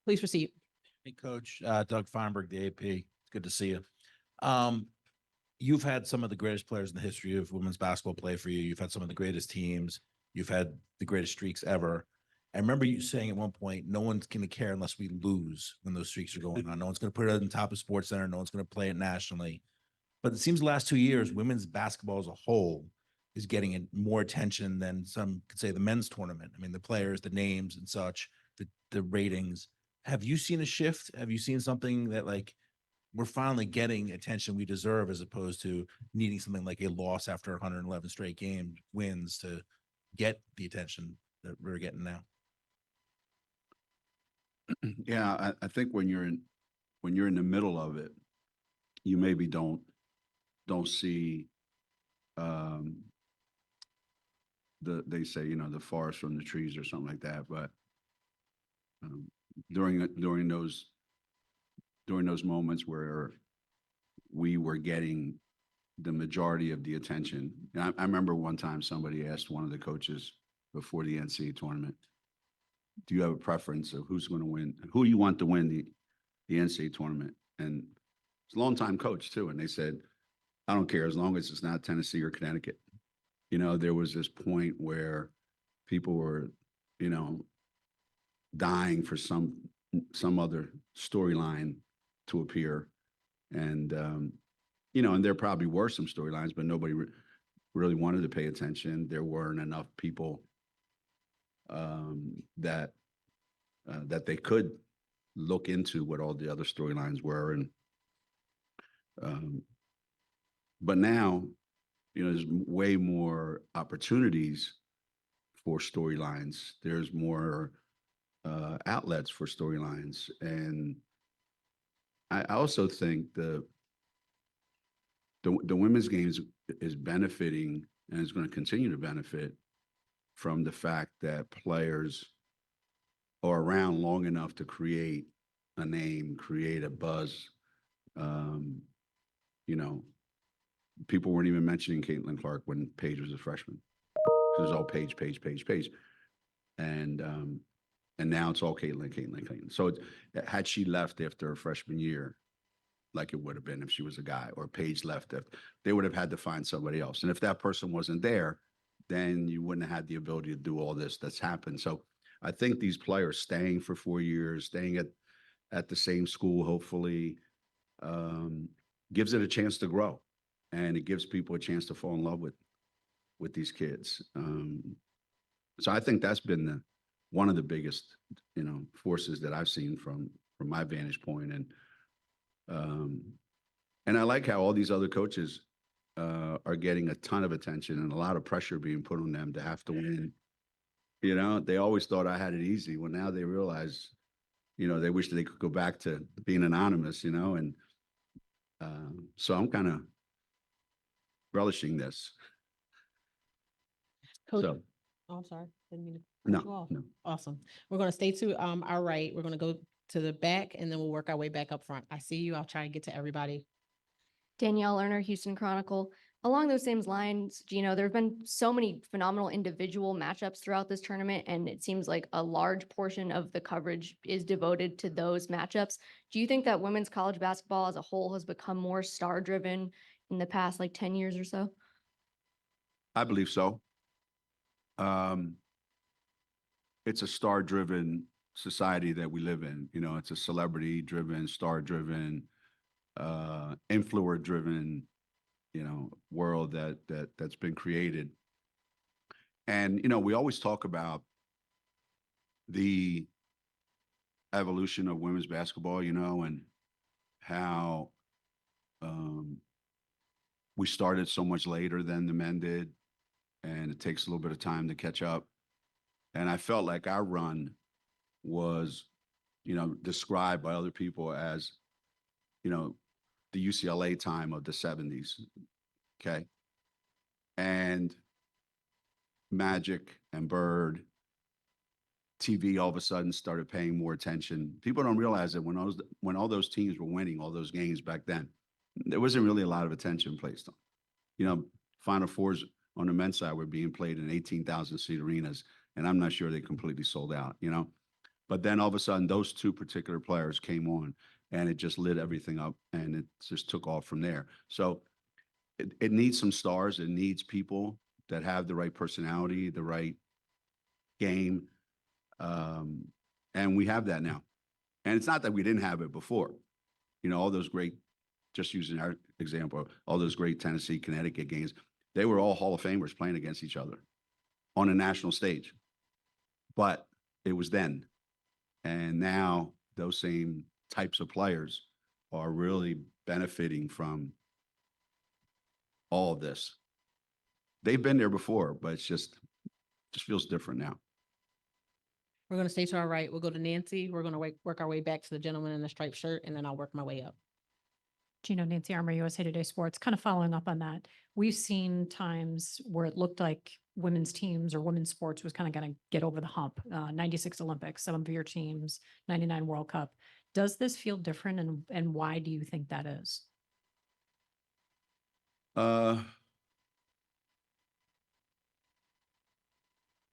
Please proceed. Hey, Coach, Doug Feinberg, the AP. It's good to see you. You've had some of the greatest players in the history of women's basketball play for you. You've had some of the greatest teams. You've had the greatest streaks ever. I remember you saying at one point, no one's going to care unless we lose when those streaks are going on. No one's going to put it on top of Sports Center. No one's going to play it nationally. But it seems the last 2 years, women's basketball as a whole is getting more attention than some could say the men's tournament. I mean, the players, the names and such, the ratings. Have you seen a shift? Have you seen something that like we're finally getting attention we deserve as opposed to needing something like a loss after 111 straight game wins to get the attention that we're getting now? Yeah, I think when you're in the middle of it, you maybe don't see they say, the forest from the trees or something like that. But during those moments where we were getting the majority of the attention, and I remember one time somebody asked one of the coaches before the NCAA tournament, do you have a preference of who's going to win, who you want to win the NCAA tournament? And it's a longtime coach too. And they said, I don't care as long as it's not Tennessee or Connecticut. There was this point where people were, dying for some other storyline to appear. And, and there probably were some storylines, but nobody really wanted to pay attention. There weren't enough people that they could look into what all the other storylines were. And but now, there's way more opportunities for storylines. There's more outlets for storylines. And I also think the women's games is benefiting and is going to continue to benefit from the fact that players are around long enough to create a name, create a buzz. People weren't even mentioning Caitlin Clark when Paige was a freshman. It was all Paige. And now it's all Caitlin. So had she left after her freshman year, like it would have been if she was a guy, or Paige left, they would have had to find somebody else. And if that person wasn't there, then you wouldn't have had the ability to do all this that's happened. So I think these players staying for 4 years, staying at the same school, hopefully, gives it a chance to grow, and it gives people a chance to fall in love with these kids. So I think that's been one of the biggest, forces that I've seen from my vantage point. And I like how all these other coaches are getting a ton of attention and a lot of pressure being put on them to have to win. They always thought I had it easy. Well, now they realize, they wish they could go back to being anonymous, and so I'm kind of relishing this. Coach, So, oh, I'm sorry. Didn't mean to cut you off. no. Awesome. We're going to stay to our right. We're going to go to the back and then we'll work our way back up front. I see you. I'll try and get to everybody. Danielle Lerner, Houston Chronicle. Along those same lines, Gino, there have been so many phenomenal individual matchups throughout this tournament, and it seems like a large portion of the coverage is devoted to those matchups. Do you think that women's college basketball as a whole has become more star-driven in the past, 10 years or so? I believe so. It's a star-driven society that we live in. It's a celebrity-driven, star-driven, influencer-driven, world that's been created. And, we always talk about the evolution of women's basketball, and how we started so much later than the men did, and it takes a little bit of time to catch up. And I felt like our run was, described by other people as, the UCLA time of the 70s. Okay. And Magic and Bird, TV all of a sudden started paying more attention. People don't realize that when all those teams were winning all those games back then, there wasn't really a lot of attention placed on. Final Fours on the men's side were being played in 18,000 seat arenas, and I'm not sure they completely sold out. But then all of a sudden, those two particular players came on, and it just lit everything up, and it just took off from there. So it needs some stars. It needs people that have the right personality, the right game, and we have that now. And it's not that we didn't have it before. You know, all those great, just using our example, all those great Tennessee, Connecticut games, they were all Hall of Famers playing against each other on a national stage. But it was then. And now those same types of players are really benefiting from all of this. They've been there before, but it's just feels different now. We're going to stay to our right. We'll go to Nancy. We're going to work our way back to the gentleman in the striped shirt, and then I'll work my way up. Gino, Nancy Armour, USA Today Sports, kind of following up on that. We've seen times where it looked like women's teams or women's sports was kind of going to get over the hump. 96 Olympics, some of your teams, 99 World Cup. Does this feel different, and why do you think that is? I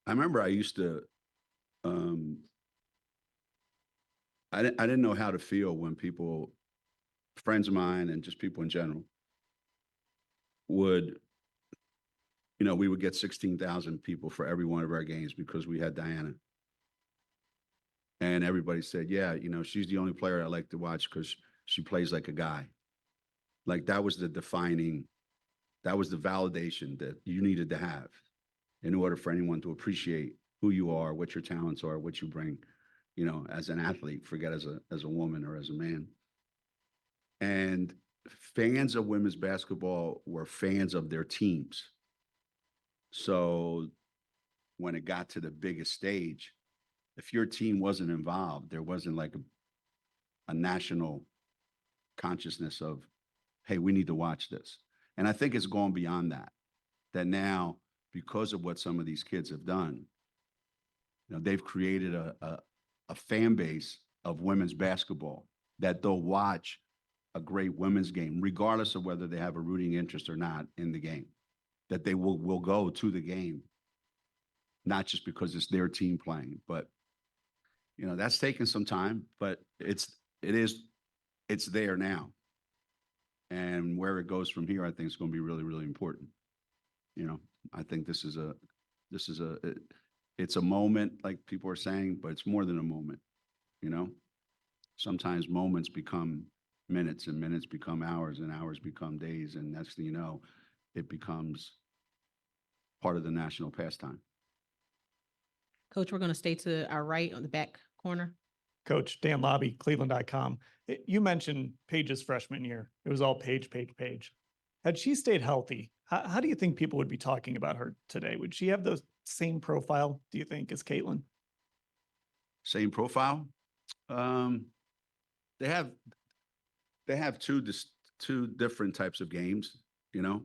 remember I used to, I didn't know how to feel when people, friends of mine and just people in general, would, you know, we would get 16,000 people for every one of our games because we had Diana. And everybody said, yeah, you know, she's the only player I like to watch because she plays like a guy. Like that was the defining, that was the validation that you needed to have in order for anyone to appreciate who you are, what your talents are, what you bring, you know, as an athlete, forget as a woman or as a man. And fans of women's basketball were fans of their teams. So when it got to the biggest stage, if your team wasn't involved, there wasn't like a national consciousness of, hey, we need to watch this. And I think it's gone beyond that, that now, because of what some of these kids have done, you know, they've created a fan base of women's basketball that they'll watch a great women's game, regardless of whether they have a rooting interest or not in the game, that they will go to the game, not just because it's their team playing, but, you know, that's taken some time, but it's there now. And where it goes from here, I think is going to be really, really important. You know, I think it's a moment, like people are saying, but it's more than a moment, you know? Sometimes moments become minutes, and minutes become hours, and hours become days, and next thing you know, it becomes part of the national pastime. Coach, we're going to stay to our right on the back corner. Coach Dan Lobby, Cleveland.com. You mentioned Paige's freshman year. It was all Paige. Had she stayed healthy, how do you think people would be talking about her today? Would she have the same profile, do you think, as Caitlin? Same profile. They have two different types of games, you know.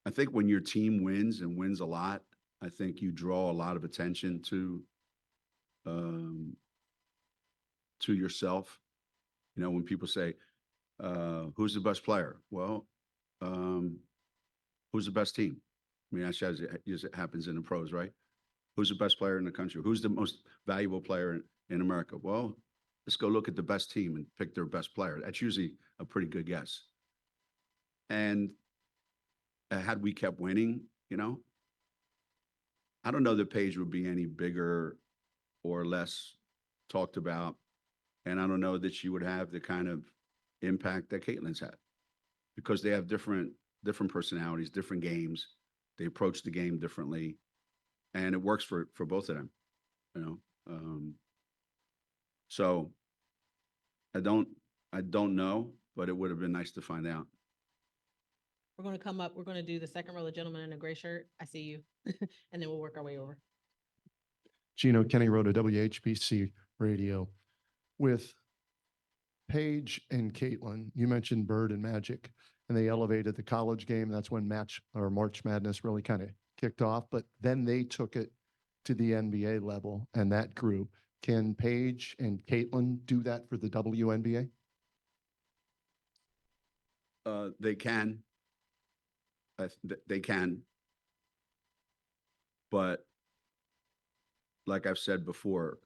I think when your team wins and wins a lot, I think you draw a lot of attention to yourself. You know, when people say, who's the best player? Well, who's the best team? I mean, that's as it happens in the pros, right? Who's the best player in the country? Who's the most valuable player in America? Well, let's go look at the best team and pick their best player. That's usually a pretty good guess. And had we kept winning, you know, I don't know that Paige would be any bigger or less talked about. And I don't know that she would have the kind of impact that Caitlin's had, because they have different personalities, different games. They approach the game differently, and it works for both of them, you know? So I don't know, but it would have been nice to find out. We're going to come up. We're going to do the second row, the gentleman in the gray shirt. I see you. And then we'll work our way over. Gino, Kenny Rhoda, WHBC Radio. With Paige and Caitlin, you mentioned Bird and Magic, and they elevated the college game. That's when March Madness really kind of kicked off. But then they took it to the NBA level, and that grew. Can Paige and Caitlin do that for the WNBA? They can. They can. But like I've said before,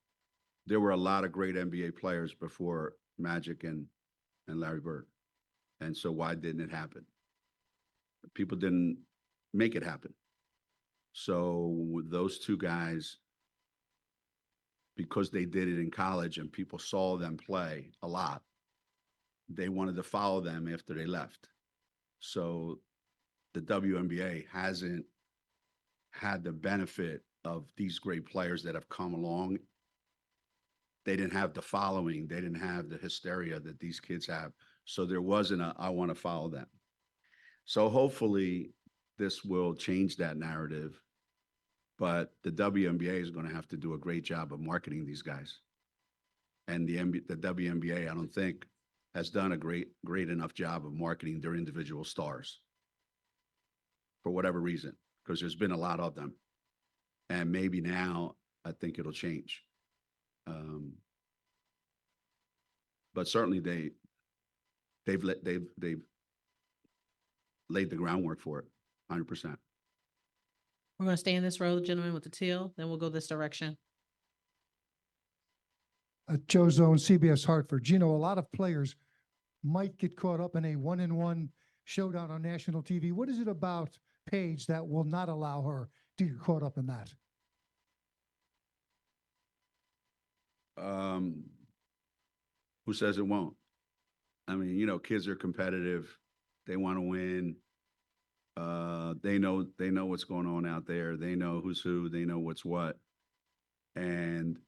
there were a lot of great NBA players before Magic and Larry Bird. And so why didn't it happen? People didn't make it happen. So with those two guys, because they did it in college and people saw them play a lot, they wanted to follow them after they left. So the WNBA hasn't had the benefit of these great players that have come along. They didn't have the following. They didn't have the hysteria that these kids have. So there wasn't a, I want to follow them. So hopefully this will change that narrative. But the WNBA is going to have to do a great job of marketing these guys. And the WNBA, I don't think, has done a great enough job of marketing their individual stars for whatever reason, because there's been a lot of them. And maybe now I think it'll change. But certainly they've laid the groundwork for it, 100%. We're going to stay in this row, gentlemen, with the teal, then we'll go this direction. Joe Zone, CBS Hartford. Gino, a lot of players might get caught up in a one-on-one showdown on national TV. What is it about Paige that will not allow her to get caught up in that? Who says it won't? I mean, you know, kids are competitive. They want to win. They know what's going on out there. They know who's who. They know what's what. And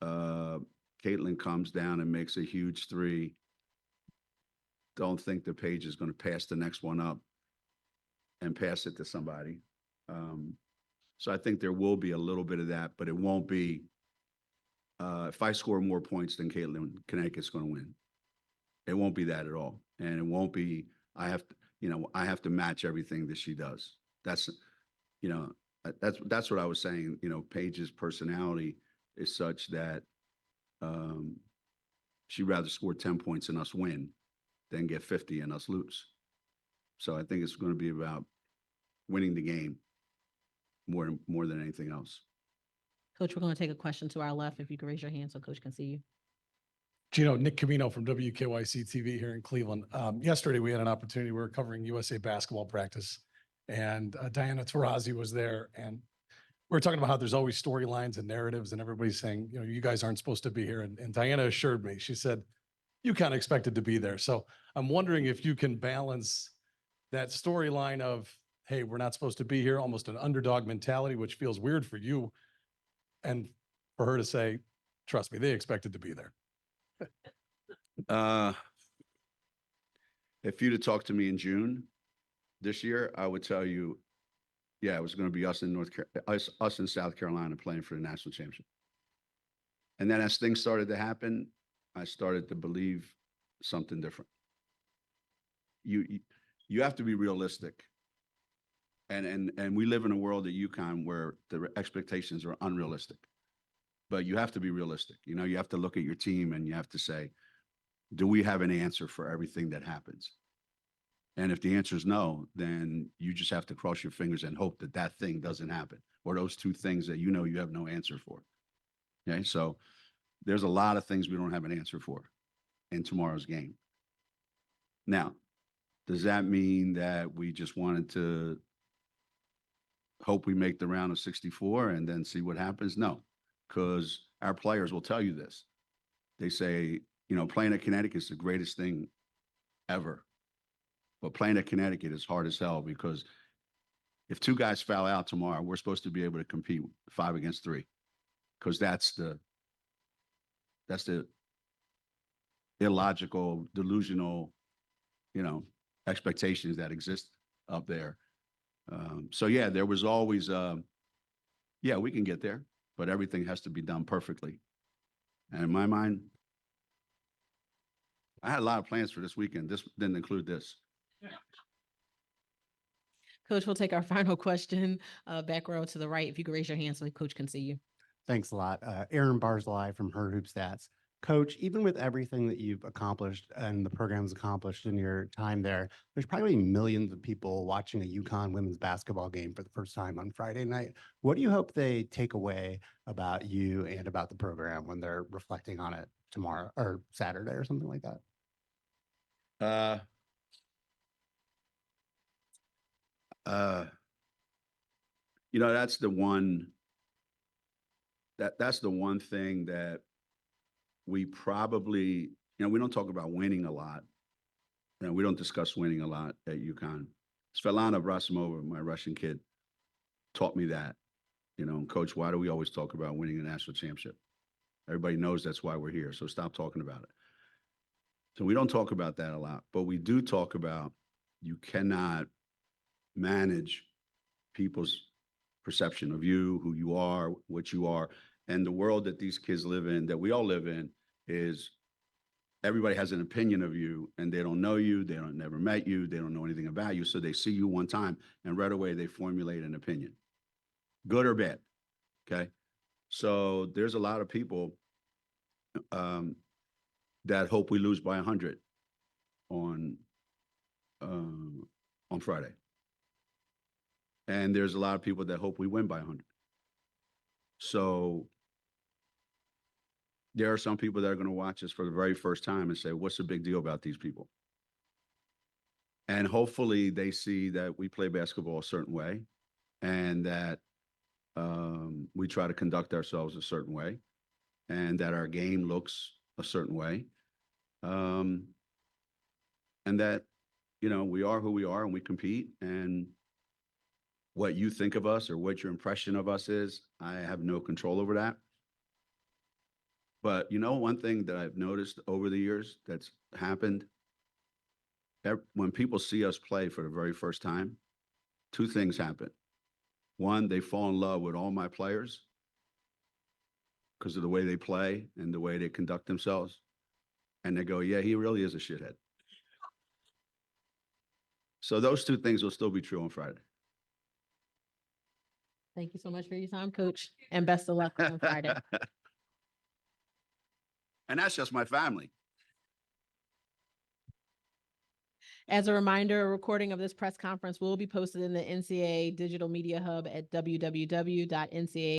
Caitlin comes down and makes a huge three. Don't think the Paige is going to pass the next one up and pass it to somebody. So I think there will be a little bit of that, but it won't be. If I score more points than Caitlin, Connecticut's going to win. It won't be that at all, and it won't be. I have to match everything that she does. That's what I was saying. You know, Paige's personality is such that she'd rather score 10 points and us win than get 50 and us lose. So I think it's going to be about winning the game more than anything else. Coach, we're going to take a question to our left. If you could raise your hand so Coach can see you. Gino, Nick Camino from WKYC TV here in Cleveland. Yesterday, we had an opportunity. We were covering USA basketball practice, and Diana Taurasi was there. And we were talking about how there's always storylines and narratives, and everybody's saying, you know, you guys aren't supposed to be here. And Diana assured me, she said, you kind of expected to be there. So I'm wondering if you can balance that storyline of, hey, we're not supposed to be here, almost an underdog mentality, which feels weird for you, and for her to say, trust me, they expected to be there. If you'd have talked to me in June this year, I would tell you, yeah, it was going to be us in South Carolina playing for the national championship. And then as things started to happen, I started to believe something different. You have to be realistic. And we live in a world at Uconn where the expectations are unrealistic. But you have to be realistic. You know, you have to look at your team and you have to say, do we have an answer for everything that happens? And if the answer is no, then you just have to cross your fingers and hope that that thing doesn't happen, or those two things that you know you have no answer for. Okay, so there's a lot of things we don't have an answer for in tomorrow's game. Now, does that mean that we just wanted to hope we make the round of 64 and then see what happens? No, because our players will tell you this. They say, you know, playing at Connecticut is the greatest thing ever. But playing at Connecticut is hard as hell, because if two guys foul out tomorrow, we're supposed to be able to compete 5 against 3, because that's the illogical, delusional, you know, expectations that exist up there. So yeah, there was always, yeah, we can get there, but everything has to be done perfectly. And in my mind, I had a lot of plans for this weekend. This didn't include this. Coach, we'll take our final question, back row to the right. If you could raise your hand so Coach can see you. Thanks a lot. Aaron Barzilai from Her Hoop Stats. Coach, even with everything that you've accomplished and the program's accomplished in your time there, there's probably millions of people watching a Uconn women's basketball game for the first time on Friday night. What do you hope they take away about you and about the program when they're reflecting on it tomorrow or Saturday or something like that? You know, that's the one thing that we probably, we don't talk about winning a lot. And we don't discuss winning a lot at UConn. Svetlana Abrasimova, my Russian kid, taught me that. Coach, why do we always talk about winning a national championship? Everybody knows that's why we're here. So stop talking about it. So we don't talk about that a lot, but we do talk about you cannot manage people's perception of you, who you are, what you are. And the world that these kids live in, that we all live in, is everybody has an opinion of you, and they don't know you, they don't never met you, they don't know anything about you. So they see you one time and right away they formulate an opinion, good or bad. Okay. So there's a lot of people that hope we lose by 100 on Friday. And there's a lot of people that hope we win by 100. So there are some people that are going to watch us for the very first time and say, what's the big deal about these people? And hopefully they see that we play basketball a certain way, and that we try to conduct ourselves a certain way, and that our game looks a certain way. And that, we are who we are and we compete, and what you think of us or what your impression of us is, I have no control over that. But one thing that I've noticed over the years that's happened, when people see us play for the very first time, two things happen. One, they fall in love with all my players because of the way they play and the way they conduct themselves. And they go, yeah, he really is a shithead. So those two things will still be true on Friday. Thank you so much for your time, Coach, and best of luck on Friday. And that's just my family. As a reminder, a recording of this press conference will be posted in the NCAA Digital Media Hub at www.ncaa